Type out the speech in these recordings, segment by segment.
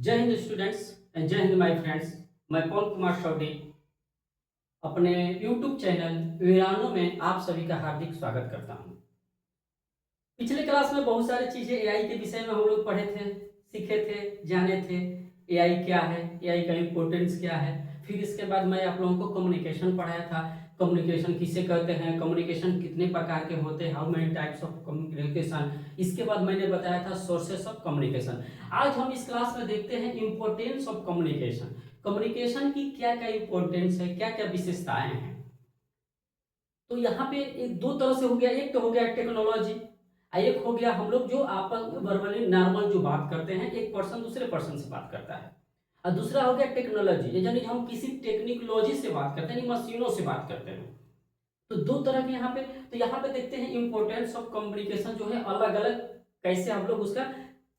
जय Hind students and जय Hind my friends. मैं पवन कुमार शौडी अपने यूट्यूब चैनल वीरानो में आप सभी का हार्दिक स्वागत करता हूं। पिछले क्लास में बहुत सारी चीज़ें एआई के विषय में हम लोग पढ़े थे, सीखे थे, जाने थे। एआई क्या है, एआई का इम्पोर्टेंस क्या है। फिर इसके बाद मैं आप लोगों को कम्युनिकेशन पढ़ाया था। कम्युनिकेशन किसे कहते हैं, कम्युनिकेशन कितने प्रकार के होते हैं, how many types of communication. इसके बाद मैंने बताया था सोर्सेस ऑफ कम्युनिकेशन। आज हम इस क्लास में देखते हैं इम्पोर्टेंस ऑफ कम्युनिकेशन। कम्युनिकेशन की क्या क्या इम्पोर्टेंस है, क्या क्या विशेषताएं हैं। तो यहाँ पे एक दो तरह से हो गया, एक तो हो गया टेक्नोलॉजी, एक हो गया हम लोग जो आपस में वर्बली नॉर्मल जो बात करते हैं, एक पर्सन दूसरे पर्सन से बात करता है। और दूसरा हो गया टेक्नोलॉजी, यानी हम किसी टेक्निकोलॉजी से बात करते हैं, मशीनों से बात करते हैं। तो दो तरह के यहाँ पे, तो यहाँ पे देखते हैं इंपॉर्टेंस ऑफ कम्युनिकेशन जो है अलग अलग, कैसे हम लोग उसका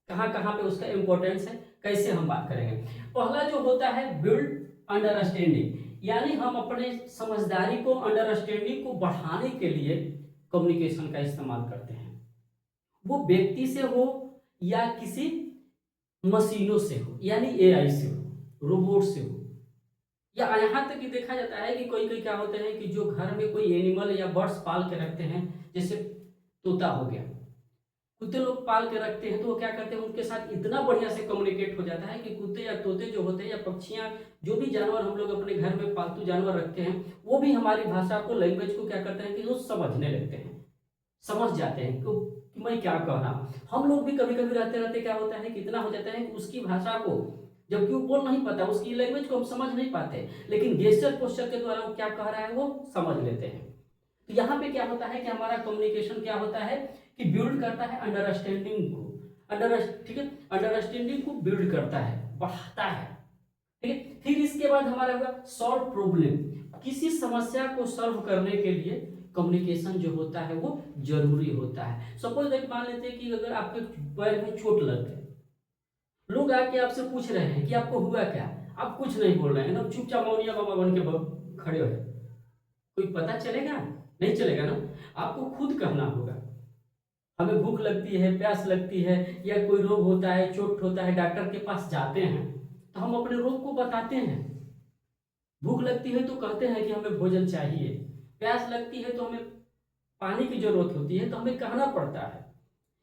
कहाँ कहाँ पे उसका इंपॉर्टेंस है, कैसे हम बात करेंगे। पहला जो होता है बिल्ड अंडरस्टैंडिंग, यानी हम अपने समझदारी को, अंडरस्टैंडिंग को बढ़ाने के लिए कम्युनिकेशन का इस्तेमाल करते हैं। वो व्यक्ति से हो या किसी मशीनों से हो, यानी एआई से हो, रोबोट से हो, या यहाँ तक कि देखा जाता है कि कोई कोई क्या होते हैं कि जो घर में कोई एनिमल या बर्ड्स पाल के रखते हैं, जैसे तोता हो गया, कुत्ते लोग पाल के रखते हैं, तो वो क्या करते हैं उनके साथ इतना बढ़िया से कम्युनिकेट हो जाता है कि कुत्ते या तोते जो होते हैं या पक्षियाँ, जो भी जानवर हम लोग अपने घर में पालतू जानवर रखते हैं, वो भी हमारी भाषा को, लैंग्वेज को क्या करते हैं कि वो समझने लगते हैं, समझ जाते हैं कि मैं क्या कह रहा हूँ। हम लोग भी कभी कभी रहते रहते क्या होता है कि इतना हो जाता है कि उसकी भाषा को, जबकि वो बोल नहीं पाता, उसकी लैंग्वेज को हम समझ नहीं पाते, लेकिन गेस्चर पोस्चर के द्वारा वो क्या कह रहा है वो समझ लेते हैं। तो यहाँ पे क्या होता है कि हमारा कम्युनिकेशन क्या होता है कि बिल्ड करता है अंडरस्टैंडिंग को, ठीक है, अंडरस्टैंडिंग को बिल्ड करता है, बढ़ाता है। ठीक है, फिर इसके बाद हमारा होगा सॉल्व प्रॉब्लम। किसी समस्या को सॉल्व करने के लिए कम्युनिकेशन जो होता है वो जरूरी होता है। सपोज दैट मान लेते हैं कि अगर आपके पैर में चोट लग गई, लोग आके आपसे पूछ रहे हैं कि आपको हुआ क्या, आप कुछ नहीं बोल रहे हैं, एकदम चुपचाप मौनिया बाबा बन के खड़े हो, कोई पता चलेगा? नहीं चलेगा ना। आपको खुद कहना होगा, हमें भूख लगती है, प्यास लगती है, या कोई रोग होता है, चोट होता है, डॉक्टर के पास जाते हैं तो हम अपने रोग को बताते हैं। भूख लगती है तो कहते हैं कि हमें भोजन चाहिए, प्यास लगती है तो हमें पानी की जरूरत होती है, तो हमें कहना पड़ता है।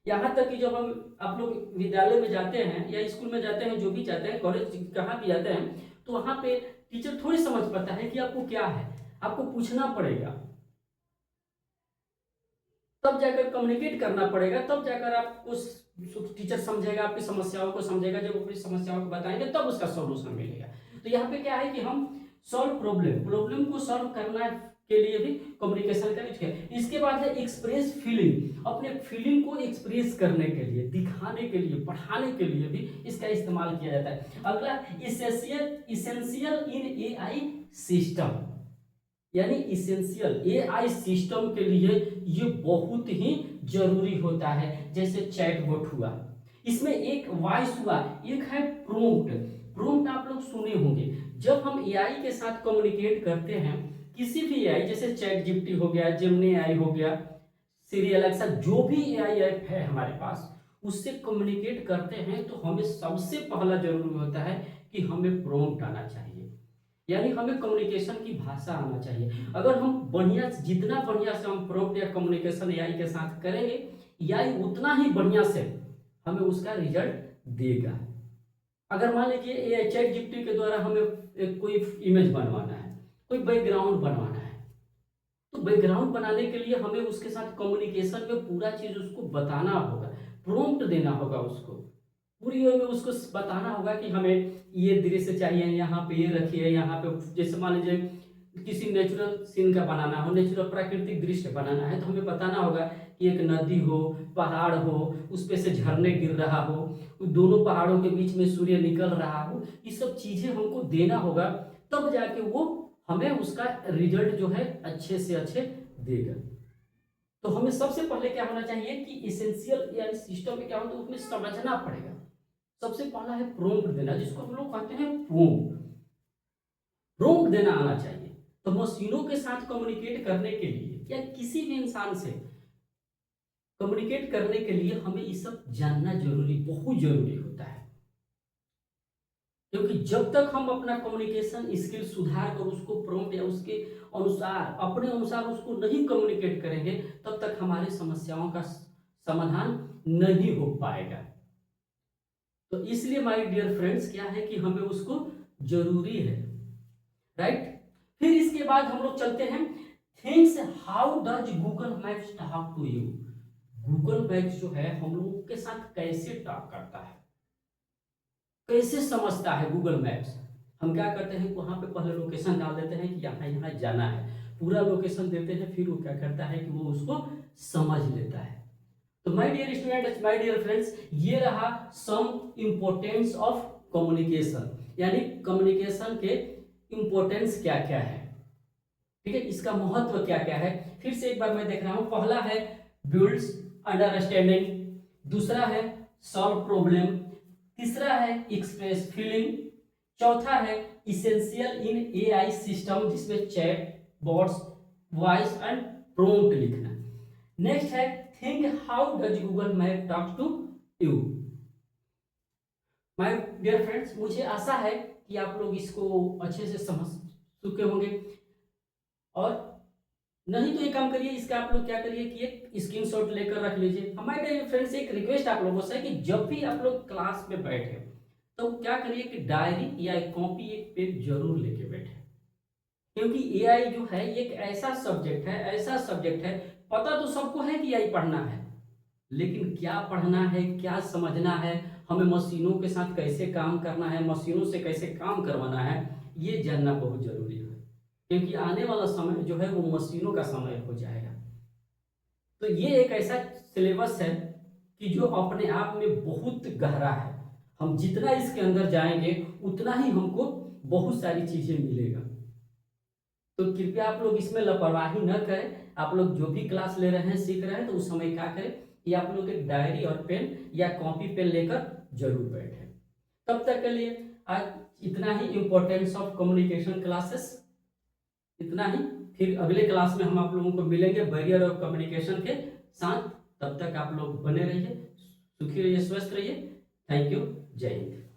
यहाँ तक कि जब हम आप लोग विद्यालय में जाते हैं या स्कूल में जाते हैं, जो भी जाते हैं, कॉलेज कहाँ भी जाते हैं, तो वहाँ पे टीचर थोड़ी समझ पाता है कि आपको क्या है, आपको पूछना पड़ेगा, तब जाकर कम्युनिकेट करना पड़ेगा, तब जाकर आपको टीचर समझेगा, आपकी समस्याओं को समझेगा। जब अपनी समस्याओं को बताएंगे तब उसका सॉल्यूशन मिलेगा। तो यहाँ पे क्या है कि हम सॉल्व प्रॉब्लम को सॉल्व करना के लिए भी कम्युनिकेशन का यूज किया। इसके बाद है एक्सप्रेस फीलिंग, अपने फीलिंग को एक्सप्रेस करने के लिए, दिखाने के लिए, बढ़ाने के लिए भी इसका इस्तेमाल किया जाता है। अगला इसेंशियल इन एआई सिस्टम, यानी इसेंशियल एआई सिस्टम के लिए ये बहुत ही जरूरी होता है। जैसे चैटबॉट हुआ, इसमें एक वॉइस हुआ, एक है प्रॉम्प्ट। प्रॉम्प्ट आप लोग सुने होंगे, जब हम एआई के साथ कम्युनिकेट करते हैं, किसी भी एआई, जैसे चैट जीपीटी हो गया, जेमिनी एआई हो गया, सिरी एलेक्सा, जो भी एआई ऐप है हमारे पास, उससे कम्युनिकेट करते हैं तो हमें सबसे पहला जरूरी होता है कि हमें प्रॉम्प्ट आना चाहिए, यानी हमें कम्युनिकेशन की भाषा आना चाहिए। अगर हम बढ़िया, जितना बढ़िया से हम प्रॉम्प्ट या कम्युनिकेशन एआई के साथ करेंगे, एआई उतना ही बढ़िया से हमें उसका रिजल्ट देगा। अगर मान लीजिए चैट जीपीटी के द्वारा हमें कोई इमेज बनवाना है, कोई बैकग्राउंड बनवाना है, तो बैकग्राउंड बनाने के लिए हमें उसके साथ कम्युनिकेशन में पूरा चीज उसको बताना होगा, प्रॉम्प्ट देना होगा, उसको पूरी वे में उसको बताना होगा कि हमें ये दृश्य चाहिए, यहाँ पे ये रखिए, यहाँ पे जैसे मान लीजिए किसी नेचुरल सीन का बनाना हो, नेचुरल प्राकृतिक दृश्य बनाना है, तो हमें बताना होगा कि एक नदी हो, पहाड़ हो, उस पे से झरने गिर रहा हो, दोनों पहाड़ों के बीच में सूर्य निकल रहा हो, ये सब चीजें हमको देना होगा, तब जाके वो हमें उसका रिजल्ट जो है अच्छे से अच्छे देगा। तो हमें सबसे पहले क्या होना चाहिए कि इसेंशियल या सिस्टम में क्या होता है उसमें समझना पड़ेगा। सबसे पहला है प्रॉम्प्ट देना, जिसको हम लोग कहते हैं प्रॉम्प्ट। प्रॉम्प्ट देना आना चाहिए। तो मशीनों के साथ कम्युनिकेट करने के लिए या किसी भी इंसान से कम्युनिकेट करने के लिए हमें ये सब जानना जरूरी, बहुत जरूरी होता है। जब तक हम अपना कम्युनिकेशन स्किल सुधार कर उसको प्रॉम्प्ट या उसके अनुसार अपने अनुसार उसको नहीं कम्युनिकेट करेंगे, तब तक हमारी समस्याओं का समाधान नहीं हो पाएगा। तो इसलिए माय डियर फ्रेंड्स क्या है कि हमें उसको जरूरी है, राइट। फिर इसके बाद हम लोग चलते हैं things how does Google Maps talk to you. Google Maps जो है हम लोगों के साथ कैसे टॉक करता है, कैसे समझता है गूगल मैप्स। हम क्या करते हैं, वहां पे पहले लोकेशन डाल देते हैं कि यहाँ यहाँ जाना है, पूरा लोकेशन देते हैं, फिर वो क्या करता है कि वो उसको समझ लेता है। तो my dear students, my dear friends, ये रहा सम इंपॉर्टेंस ऑफ कम्युनिकेशन, यानी कम्युनिकेशन के इंपॉर्टेंस क्या क्या है, ठीक है, इसका महत्व क्या क्या है। फिर से एक बार मैं देख रहा हूं, पहला है बिल्ड्स अंडरस्टैंडिंग, दूसरा है सॉल्व प्रॉब्लम, तीसरा है एक्सप्रेस फीलिंग, चौथा है इसेंशियल इन एआई सिस्टम जिसमें chat bots voice and prompt लिखना। नेक्स्ट है think how does Google map talk to you. My dear friends, मुझे आशा है कि आप लोग इसको अच्छे से समझ चुके होंगे, और नहीं तो ये काम करिए, इसका आप लोग क्या करिए कि एक स्क्रीनशॉट लेकर रख लीजिए। हमारे फ्रेंड्स एक रिक्वेस्ट आप लोगों से है कि जब भी आप लोग क्लास में बैठे तो क्या करिए कि डायरी या एक कॉपी एक पेन जरूर लेके बैठे, क्योंकि एआई जो है एक ऐसा सब्जेक्ट है, ऐसा सब्जेक्ट है, पता तो सबको है कि एआई पढ़ना है, लेकिन क्या पढ़ना है, क्या समझना है, हमें मशीनों के साथ कैसे काम करना है, मशीनों से कैसे काम करवाना है, ये जानना बहुत जरूरी है, क्योंकि आने वाला समय जो है वो मशीनों का समय हो जाएगा। तो ये एक ऐसा सिलेबस है कि जो अपने आप में बहुत गहरा है, हम जितना इसके अंदर जाएंगे उतना ही हमको बहुत सारी चीजें मिलेगा। तो कृपया आप लोग इसमें लापरवाही न करें, आप लोग जो भी क्लास ले रहे हैं, सीख रहे हैं, तो उस समय क्या करें कि आप लोग एक डायरी और पेन या कॉपी पेन लेकर जरूर बैठें। तब तक के लिए आज इतना ही, इम्पोर्टेंस ऑफ कम्युनिकेशन क्लासेस इतना ही। फिर अगले क्लास में हम आप लोगों को मिलेंगे बैरियर ऑफ कम्युनिकेशन के साथ। तब तक आप लोग बने रहिए, सुखी रहिए, स्वस्थ रहिए। थैंक यू, जय हिंद।